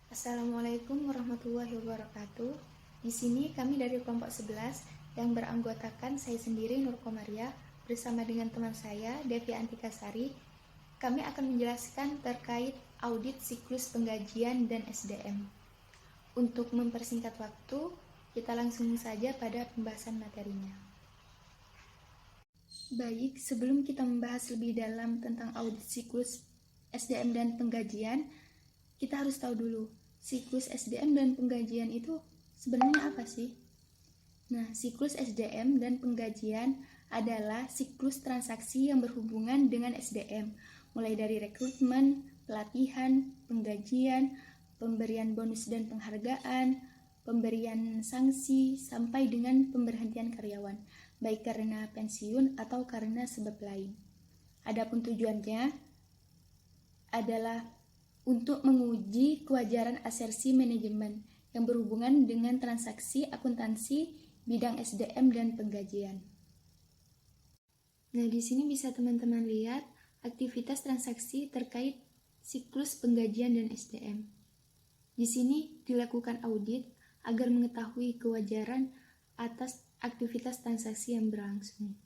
Assalamualaikum warahmatullahi wabarakatuh. Di sini kami dari kelompok 11 yang beranggotakan saya sendiri Nur Komaria bersama dengan teman saya Devi Antikasari. Kami akan menjelaskan terkait audit siklus penggajian dan SDM. Untuk mempersingkat waktu, kita langsung saja pada pembahasan materinya. Baik, sebelum kita membahas lebih dalam tentang audit siklus SDM dan penggajian, kita harus tahu dulu siklus SDM dan penggajian itu sebenarnya apa sih? Nah, siklus SDM dan penggajian adalah siklus transaksi yang berhubungan dengan SDM, mulai dari rekrutmen, pelatihan, penggajian, pemberian bonus dan penghargaan, pemberian sanksi, sampai dengan pemberhentian karyawan, baik karena pensiun atau karena sebab lain. Adapun tujuannya adalah untuk menguji kewajaran asersi manajemen yang berhubungan dengan transaksi akuntansi bidang SDM dan penggajian. Nah, di sini bisa teman-teman lihat aktivitas transaksi terkait siklus penggajian dan SDM. Di sini dilakukan audit agar mengetahui kewajaran atas aktivitas transaksi yang berlangsung.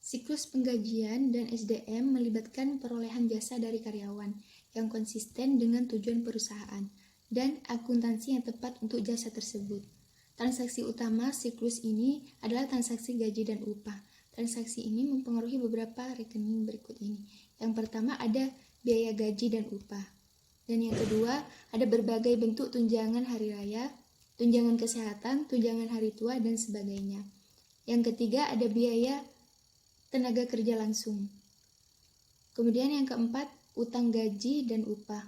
Siklus penggajian dan SDM melibatkan perolehan jasa dari karyawan yang konsisten dengan tujuan perusahaan dan akuntansi yang tepat untuk jasa tersebut. Transaksi utama siklus ini adalah transaksi gaji dan upah. Transaksi ini mempengaruhi beberapa rekening berikut ini. Yang pertama ada biaya gaji dan upah. Dan yang kedua ada berbagai bentuk tunjangan hari raya, tunjangan kesehatan, tunjangan hari tua, dan sebagainya. Yang ketiga ada biaya tenaga kerja langsung. Kemudian yang keempat, utang gaji dan upah.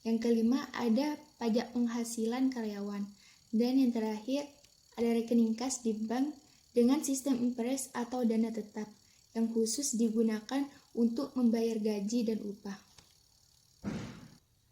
Yang kelima, ada pajak penghasilan karyawan. Dan yang terakhir, ada rekening kas di bank dengan sistem impres atau dana tetap yang khusus digunakan untuk membayar gaji dan upah.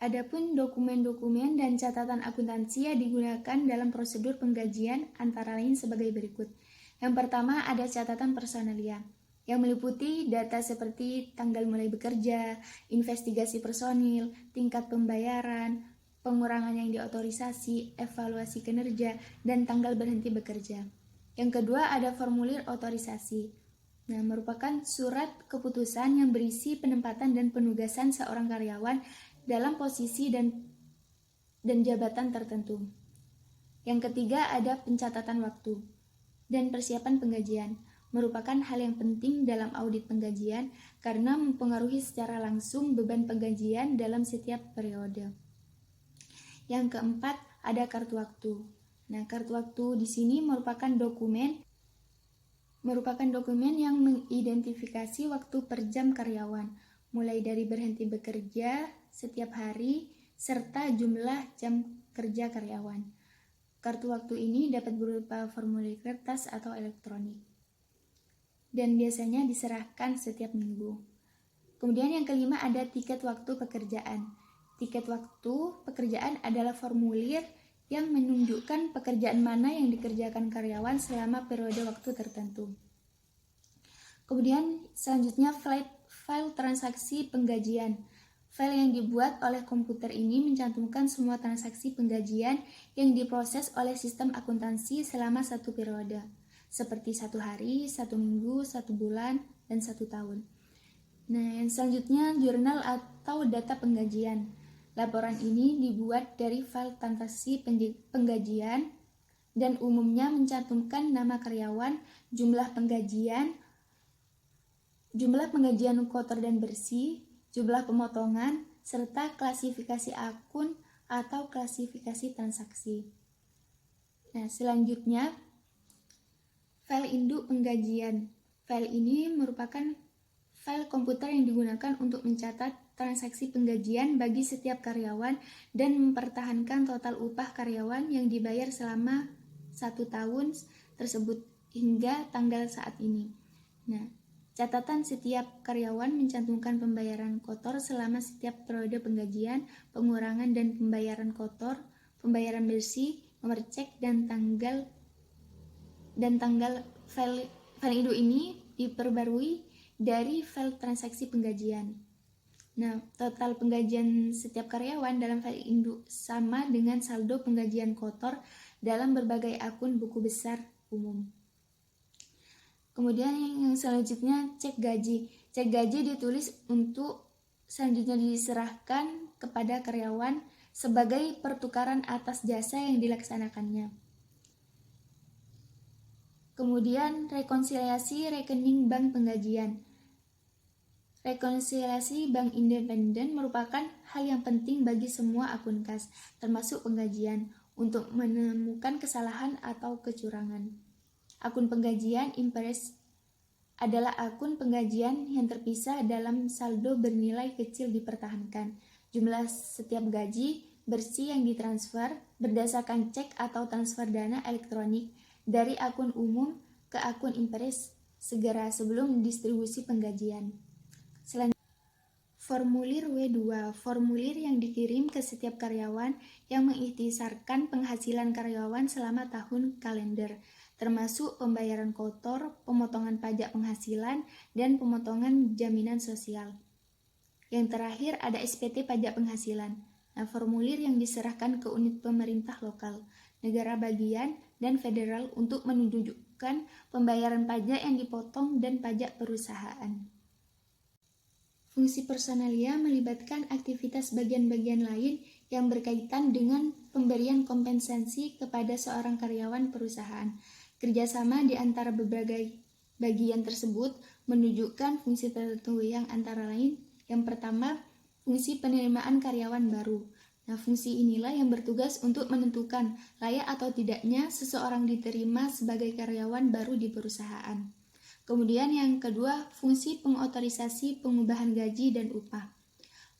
Adapun dokumen-dokumen dan catatan akuntansi yang digunakan dalam prosedur penggajian antara lain sebagai berikut. Yang pertama ada catatan personalia yang meliputi data seperti tanggal mulai bekerja, investigasi personil, tingkat pembayaran, pengurangan yang diotorisasi, evaluasi kinerja, dan tanggal berhenti bekerja. Yang kedua ada formulir otorisasi. Nah, merupakan surat keputusan yang berisi penempatan dan penugasan seorang karyawan dalam posisi dan jabatan tertentu. Yang ketiga ada pencatatan waktu dan persiapan penggajian, merupakan hal yang penting dalam audit penggajian karena mempengaruhi secara langsung beban penggajian dalam setiap periode. Yang keempat ada kartu waktu. Nah, kartu waktu di sini merupakan dokumen yang mengidentifikasi waktu per jam karyawan, mulai dari berhenti bekerja setiap hari serta jumlah jam kerja karyawan. Kartu waktu ini dapat berupa formulir kertas atau elektronik dan biasanya diserahkan setiap minggu. Kemudian yang kelima ada tiket waktu pekerjaan. Tiket waktu pekerjaan adalah formulir yang menunjukkan pekerjaan mana yang dikerjakan karyawan selama periode waktu tertentu. Kemudian selanjutnya file transaksi penggajian. File yang dibuat oleh komputer ini mencantumkan semua transaksi penggajian yang diproses oleh sistem akuntansi selama satu periode, seperti 1 hari, 1 minggu, 1 bulan, dan 1 tahun. Nah, yang selanjutnya jurnal atau data penggajian. Laporan ini dibuat dari file transaksi penggajian dan umumnya mencantumkan nama karyawan, jumlah penggajian kotor dan bersih, jumlah pemotongan, serta klasifikasi akun atau klasifikasi transaksi. Nah, selanjutnya file induk penggajian. File ini merupakan file komputer yang digunakan untuk mencatat transaksi penggajian bagi setiap karyawan dan mempertahankan total upah karyawan yang dibayar selama 1 tahun tersebut hingga tanggal saat ini. Nah, catatan setiap karyawan mencantumkan pembayaran kotor selama setiap periode penggajian, pengurangan dan pembayaran kotor, pembayaran bersih, nomor cek, dan tanggal file induk ini diperbarui dari file transaksi penggajian. Nah, total penggajian setiap karyawan dalam file induk sama dengan saldo penggajian kotor dalam berbagai akun buku besar umum. Kemudian yang selanjutnya cek gaji. Cek gaji ditulis untuk selanjutnya diserahkan kepada karyawan sebagai pertukaran atas jasa yang dilaksanakannya. Kemudian rekonsiliasi rekening bank penggajian. Rekonsiliasi bank independen merupakan hal yang penting bagi semua akun kas, termasuk penggajian, untuk menemukan kesalahan atau kecurangan. Akun penggajian impress adalah akun penggajian yang terpisah dalam saldo bernilai kecil dipertahankan. Jumlah setiap gaji bersih yang ditransfer berdasarkan cek atau transfer dana elektronik dari akun umum ke akun impress segera sebelum distribusi penggajian. Formulir W2, formulir yang dikirim ke setiap karyawan yang mengikhtisarkan penghasilan karyawan selama tahun kalender, termasuk pembayaran kotor, pemotongan pajak penghasilan, dan pemotongan jaminan sosial. Yang terakhir ada SPT pajak penghasilan. Nah, formulir yang diserahkan ke unit pemerintah lokal, negara bagian, dan federal untuk menunjukkan pembayaran pajak yang dipotong dan pajak perusahaan. Fungsi personalia melibatkan aktivitas bagian-bagian lain yang berkaitan dengan pemberian kompensasi kepada seorang karyawan perusahaan. Kerjasama di antara berbagai bagian tersebut menunjukkan fungsi tertentu yang antara lain. Yang pertama, fungsi penerimaan karyawan baru. Nah, fungsi inilah yang bertugas untuk menentukan layak atau tidaknya seseorang diterima sebagai karyawan baru di perusahaan. Kemudian yang kedua, fungsi pengotorisasi pengubahan gaji dan upah.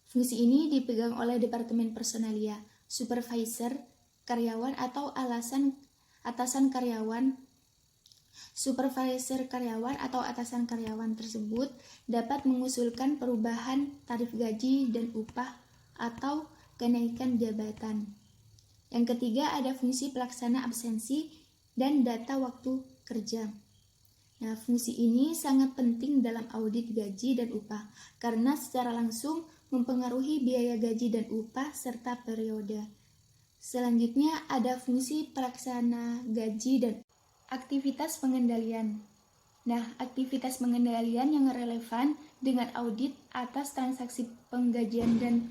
Fungsi ini dipegang oleh Departemen Personalia, supervisor karyawan atau atasan karyawan. Supervisor karyawan atau atasan karyawan tersebut dapat mengusulkan perubahan tarif gaji dan upah atau kenaikan jabatan. Yang ketiga ada fungsi pelaksana absensi dan data waktu kerja. Nah, fungsi ini sangat penting dalam audit gaji dan upah karena secara langsung mempengaruhi biaya gaji dan upah serta periode. Selanjutnya ada fungsi pelaksana gaji dan aktivitas pengendalian. Nah, aktivitas pengendalian yang relevan dengan audit atas transaksi penggajian dan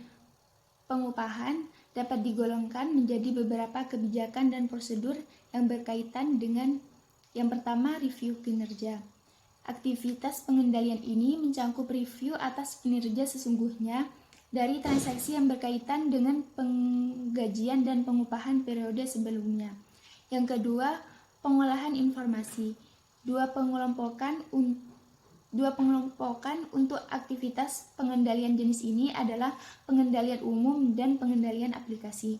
pengupahan dapat digolongkan menjadi beberapa kebijakan dan prosedur yang berkaitan dengan yang pertama, review kinerja. Aktivitas pengendalian ini mencakup review atas kinerja sesungguhnya dari transaksi yang berkaitan dengan penggajian dan pengupahan periode sebelumnya. Yang kedua, pengolahan informasi. Dua pengelompokan untuk aktivitas pengendalian jenis ini adalah pengendalian umum dan pengendalian aplikasi.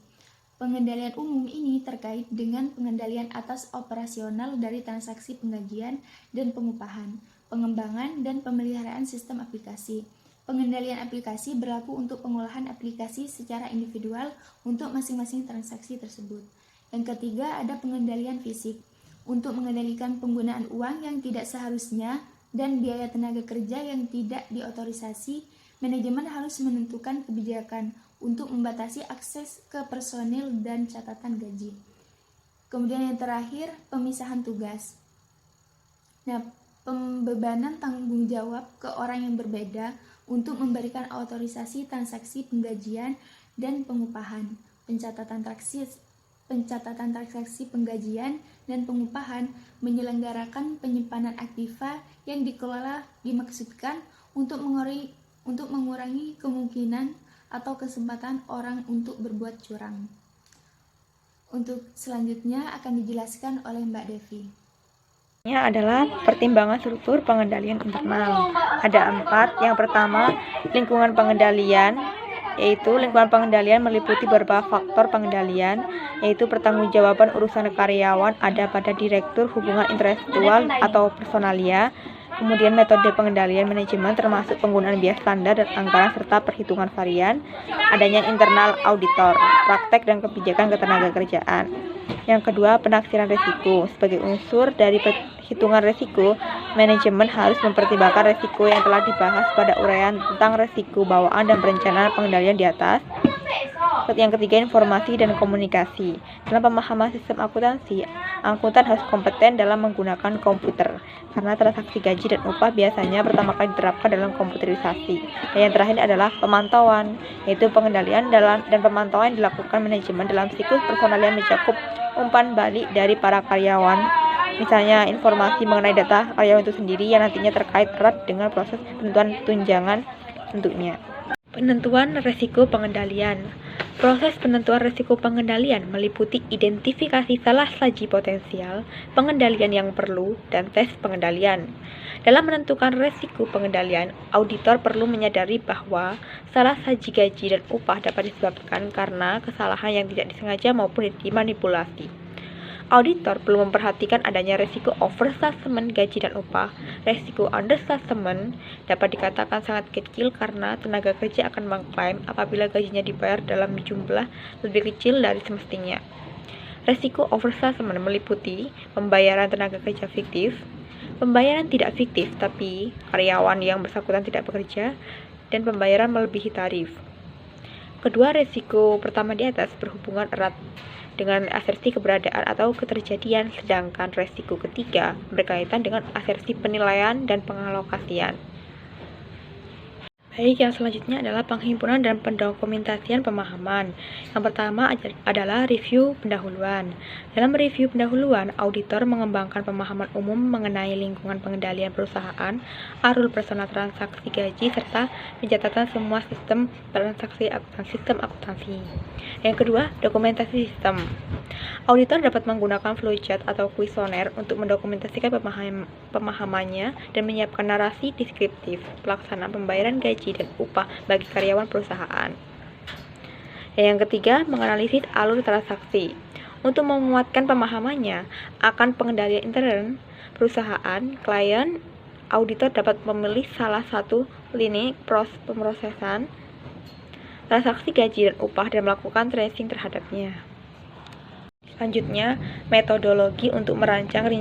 Pengendalian umum ini terkait dengan pengendalian atas operasional dari transaksi penggajian dan pengupahan, pengembangan dan pemeliharaan sistem aplikasi. Pengendalian aplikasi berlaku untuk pengolahan aplikasi secara individual untuk masing-masing transaksi tersebut. Yang ketiga ada pengendalian fisik. Untuk mengendalikan penggunaan uang yang tidak seharusnya dan biaya tenaga kerja yang tidak diotorisasi, manajemen harus menentukan kebijakan untuk membatasi akses ke personil dan catatan gaji. Kemudian yang terakhir, pemisahan tugas. Nah, pembebanan tanggung jawab ke orang yang berbeda untuk memberikan otorisasi transaksi penggajian dan pengupahan, pencatatan transaksi penggajian dan pengupahan, menyelenggarakan penyimpanan aktiva yang dikelola dimaksudkan untuk mengurangi kemungkinan atau kesempatan orang untuk berbuat curang. Untuk selanjutnya akan dijelaskan oleh Mbak Devi. Ini adalah pertimbangan struktur pengendalian internal. Ada 4. Yang pertama, lingkungan pengendalian, yaitu lingkungan pengendalian meliputi beberapa faktor pengendalian, yaitu pertanggungjawaban urusan karyawan ada pada Direktur Hubungan Intelektual atau Personalia. Kemudian metode pengendalian manajemen termasuk penggunaan bias standar dan anggaran serta perhitungan varian, adanya internal auditor, praktek dan kebijakan ketenagakerjaan. Yang kedua, penaksiran risiko. Sebagai unsur dari perhitungan risiko, manajemen harus mempertimbangkan risiko yang telah dibahas pada uraian tentang risiko bawaan dan perencanaan pengendalian di atas. Yang ketiga, informasi dan komunikasi. Dalam pemahaman sistem akuntansi, akuntan harus kompeten dalam menggunakan komputer, karena transaksi gaji dan upah biasanya pertama kali diterapkan dalam komputerisasi. Dan yang terakhir adalah pemantauan, yaitu pengendalian dan pemantauan yang dilakukan manajemen dalam siklus personal yang mencakup umpan balik dari para karyawan. Misalnya informasi mengenai data karyawan itu sendiri yang nantinya terkait erat dengan proses penentuan tunjangan tentunya. Penentuan risiko pengendalian. Proses penentuan risiko pengendalian meliputi identifikasi salah saji potensial, pengendalian yang perlu, dan tes pengendalian. Dalam menentukan risiko pengendalian, auditor perlu menyadari bahwa salah saji gaji dan upah dapat disebabkan karena kesalahan yang tidak disengaja maupun dimanipulasi. Auditor perlu memperhatikan adanya risiko overstatement gaji dan upah. Risiko understatement dapat dikatakan sangat kecil karena tenaga kerja akan mengklaim apabila gajinya dibayar dalam jumlah lebih kecil dari semestinya. Risiko overstatement meliputi pembayaran tenaga kerja fiktif, pembayaran tidak fiktif tapi karyawan yang bersangkutan tidak bekerja, dan pembayaran melebihi tarif. Kedua risiko pertama di atas berhubungan erat dengan asersi keberadaan atau keterjadian, sedangkan risiko ketiga berkaitan dengan asersi penilaian dan pengalokasian. Baik, yang selanjutnya adalah penghimpunan dan pendokumentasian pemahaman. Yang pertama adalah review pendahuluan. Dalam review pendahuluan, auditor mengembangkan pemahaman umum mengenai lingkungan pengendalian perusahaan, arul personal transaksi gaji, serta pencatatan semua sistem transaksi akuntansi. Yang kedua, dokumentasi sistem. Auditor dapat menggunakan flowchart atau kuesioner untuk mendokumentasikan pemahamannya dan menyiapkan narasi deskriptif pelaksanaan pembayaran gaji dan upah bagi karyawan perusahaan. Dan yang ketiga, menganalisis alur transaksi. Untuk memuatkan pemahamannya akan pengendalian intern perusahaan, klien, auditor dapat memilih salah satu lini pemrosesan transaksi gaji dan upah dan melakukan tracing terhadapnya. Selanjutnya, metodologi untuk merancang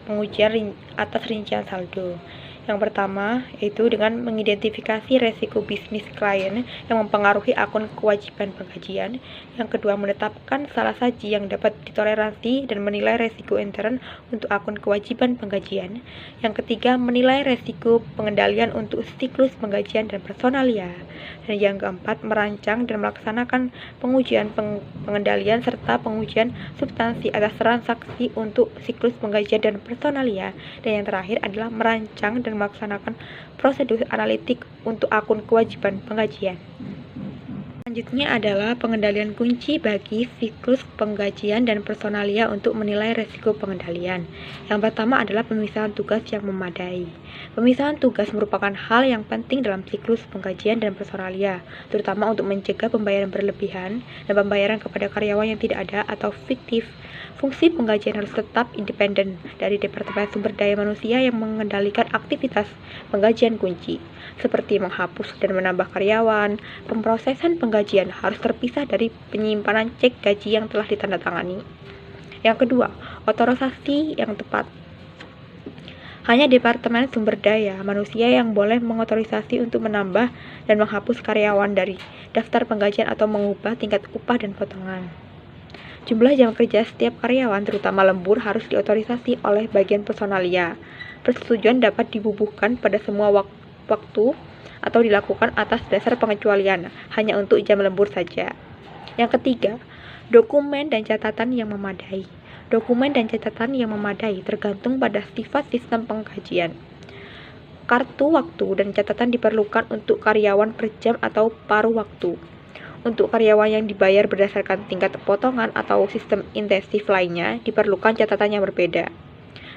pengujian atas rincian saldo. Yang pertama, yaitu dengan mengidentifikasi resiko bisnis klien yang mempengaruhi akun kewajiban penggajian. Yang kedua, menetapkan salah saji yang dapat ditoleransi dan menilai resiko intern untuk akun kewajiban penggajian. Yang ketiga, menilai resiko pengendalian untuk siklus penggajian dan personalia. Dan yang keempat, merancang dan melaksanakan pengujian pengendalian serta pengujian substansi atas transaksi untuk siklus penggajian dan personalia. Dan yang terakhir adalah merancang dan melaksanakan prosedur analitik untuk akun kewajiban penggajian. Selanjutnya adalah pengendalian kunci bagi siklus penggajian dan personalia untuk menilai risiko pengendalian. Yang pertama adalah pemisahan tugas yang memadai. Pemisahan tugas merupakan hal yang penting dalam siklus penggajian dan personalia, terutama untuk mencegah pembayaran berlebihan dan pembayaran kepada karyawan yang tidak ada atau fiktif. Fungsi penggajian harus tetap independen dari Departemen Sumber Daya Manusia yang mengendalikan aktivitas penggajian kunci, seperti menghapus dan menambah karyawan. Pemrosesan penggajian harus terpisah dari penyimpanan cek gaji yang telah ditandatangani. Yang kedua, otorisasi yang tepat. Hanya Departemen Sumber Daya Manusia yang boleh mengotorisasi untuk menambah dan menghapus karyawan dari daftar penggajian atau mengubah tingkat upah dan potongan. Jumlah jam kerja setiap karyawan, terutama lembur, harus diotorisasi oleh bagian personalia. Persetujuan dapat dibubuhkan pada semua waktu atau dilakukan atas dasar pengecualian, hanya untuk jam lembur saja. Yang ketiga, dokumen dan catatan yang memadai. Dokumen dan catatan yang memadai tergantung pada sifat sistem pengkajian. Kartu waktu dan catatan diperlukan untuk karyawan per jam atau paruh waktu. Untuk karyawan yang dibayar berdasarkan tingkat potongan atau sistem intensif lainnya, diperlukan catatan yang berbeda.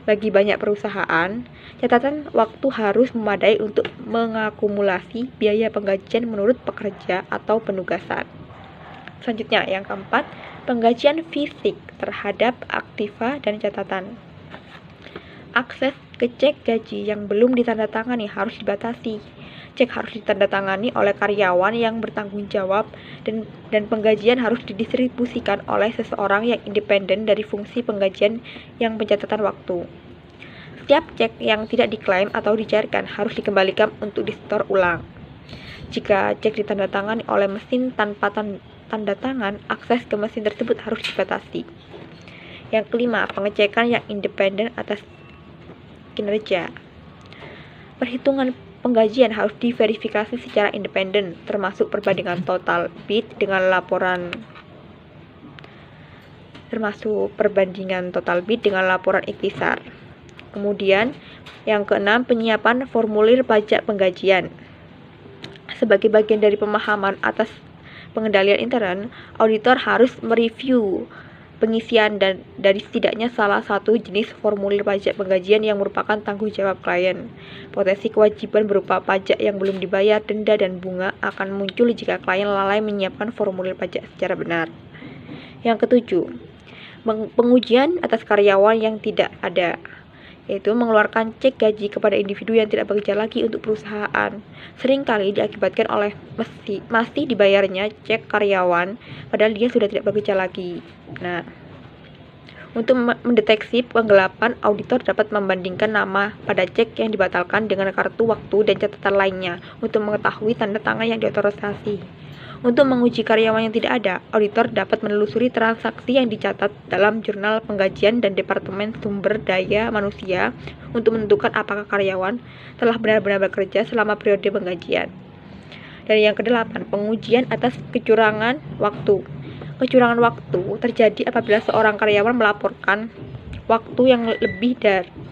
Bagi banyak perusahaan, catatan waktu harus memadai untuk mengakumulasi biaya penggajian menurut pekerja atau penugasan. Selanjutnya, yang keempat, penggajian fisik terhadap aktiva dan catatan. Akses Cek gaji yang belum ditandatangani harus dibatasi. Cek harus ditandatangani oleh karyawan yang bertanggung jawab dan penggajian harus didistribusikan oleh seseorang yang independen dari fungsi penggajian yang pencatatan waktu. Setiap cek yang tidak diklaim atau dicairkan harus dikembalikan untuk disetor ulang. Jika cek ditandatangani oleh mesin tanpa tanda tangan, akses ke mesin tersebut harus dibatasi. Yang kelima, pengecekan yang independen atas kinerja. Perhitungan penggajian harus diverifikasi secara independen, termasuk perbandingan total bid dengan laporan ikhtisar. Kemudian, yang keenam, penyiapan formulir pajak penggajian. Sebagai bagian dari pemahaman atas pengendalian intern, auditor harus mereview pengisian dari setidaknya salah satu jenis formulir pajak penggajian yang merupakan tanggung jawab klien. Potensi kewajiban berupa pajak yang belum dibayar, denda, dan bunga akan muncul jika klien lalai menyiapkan formulir pajak secara benar. Yang ketujuh, pengujian atas karyawan yang tidak ada, yaitu mengeluarkan cek gaji kepada individu yang tidak bekerja lagi untuk perusahaan. Seringkali diakibatkan oleh masih dibayarnya cek karyawan padahal dia sudah tidak bekerja lagi. Nah, untuk mendeteksi penggelapan, auditor dapat membandingkan nama pada cek yang dibatalkan dengan kartu waktu dan catatan lainnya untuk mengetahui tanda tangan yang diotorisasi. Untuk menguji karyawan yang tidak ada, auditor dapat menelusuri transaksi yang dicatat dalam jurnal penggajian dan Departemen Sumber Daya Manusia untuk menentukan apakah karyawan telah benar-benar bekerja selama periode penggajian. Dan yang kedelapan, pengujian atas kecurangan waktu. Kecurangan waktu terjadi apabila seorang karyawan melaporkan waktu yang lebih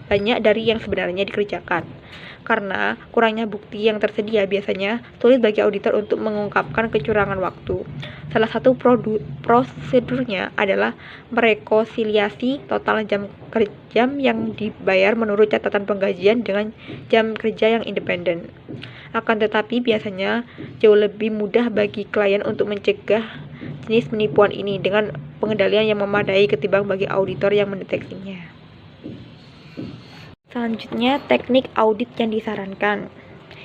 banyak dari yang sebenarnya dikerjakan. Karena kurangnya bukti yang tersedia, biasanya sulit bagi auditor untuk mengungkapkan kecurangan waktu. Salah satu prosedurnya adalah merekonsiliasi total jam yang dibayar menurut catatan penggajian dengan jam kerja yang independen. Akan tetapi biasanya jauh lebih mudah bagi klien untuk mencegah jenis penipuan ini dengan pengendalian yang memadai ketimbang bagi auditor yang mendeteksinya. Selanjutnya, teknik audit yang disarankan.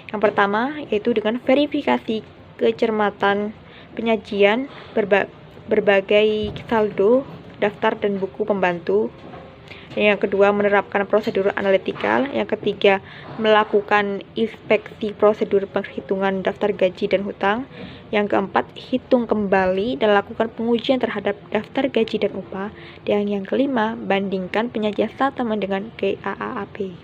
Yang pertama, yaitu dengan verifikasi kecermatan penyajian berbagai saldo, daftar, dan buku pembantu. Yang kedua, menerapkan prosedur analitikal. Yang ketiga, melakukan inspeksi prosedur perhitungan daftar gaji dan hutang. Yang keempat, hitung kembali dan lakukan pengujian terhadap daftar gaji dan upah. Dan yang kelima, bandingkan penyajian statement dengan GAAP.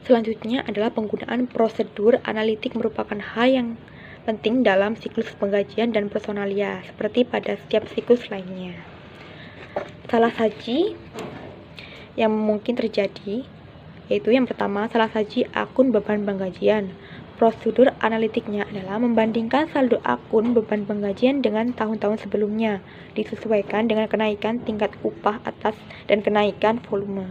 Selanjutnya adalah penggunaan prosedur analitik merupakan hal yang penting dalam siklus penggajian dan personalia, seperti pada setiap siklus lainnya. Salah saji yang mungkin terjadi yaitu yang pertama, salah saji akun beban penggajian. Prosedur analitiknya adalah membandingkan saldo akun beban penggajian dengan tahun-tahun sebelumnya, disesuaikan dengan kenaikan tingkat upah atas dan kenaikan volume.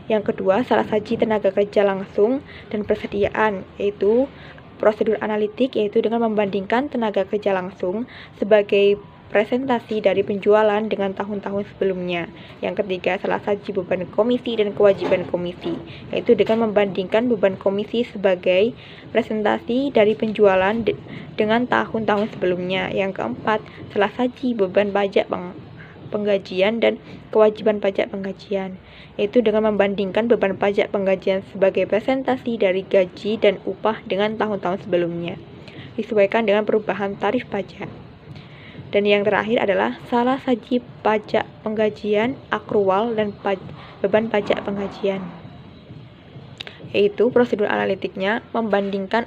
Yang kedua, salah saji tenaga kerja langsung dan persediaan, yaitu prosedur analitik yaitu dengan membandingkan tenaga kerja langsung sebagai presentasi dari penjualan dengan tahun-tahun sebelumnya. Yang ketiga, salah saji beban komisi dan kewajiban komisi, yaitu dengan membandingkan beban komisi sebagai presentasi dari penjualan dengan tahun-tahun sebelumnya. Yang keempat, salah saji beban pajak penggajian dan kewajiban pajak penggajian, yaitu dengan membandingkan beban pajak penggajian sebagai presentasi dari gaji dan upah dengan tahun-tahun sebelumnya, disesuaikan dengan perubahan tarif pajak. Dan yang terakhir adalah salah saji pajak penggajian akrual dan beban pajak penggajian, yaitu prosedur analitiknya membandingkan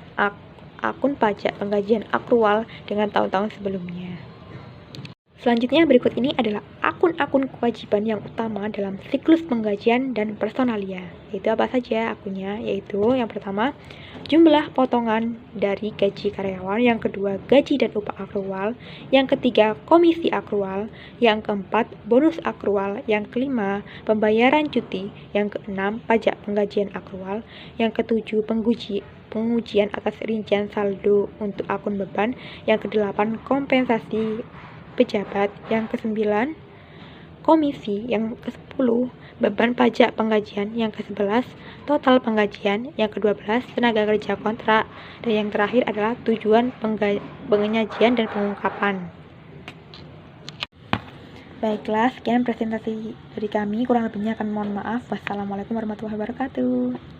akun pajak penggajian akrual dengan tahun-tahun sebelumnya. Selanjutnya berikut ini adalah akun-akun kewajiban yang utama dalam siklus penggajian dan personalia. Yaitu apa saja akunnya? Yaitu yang pertama, jumlah potongan dari gaji karyawan. Yang kedua, gaji dan upah akrual. Yang ketiga, komisi akrual. Yang keempat, bonus akrual. Yang kelima, pembayaran cuti. Yang keenam, pajak penggajian akrual. Yang ketujuh, pengujian atas rincian saldo untuk akun beban. Yang kedelapan, kompensasi pejabat. Yang ke-9, komisi. Yang ke-10, ke-10, beban pajak penggajian. Yang ke-11, total penggajian. Yang ke-12, tenaga kerja kontrak. Dan yang terakhir adalah tujuan penyajian dan pengungkapan. Baiklah, sekian presentasi dari kami. Kurang lebihnya akan mohon maaf. Wassalamualaikum warahmatullahi wabarakatuh.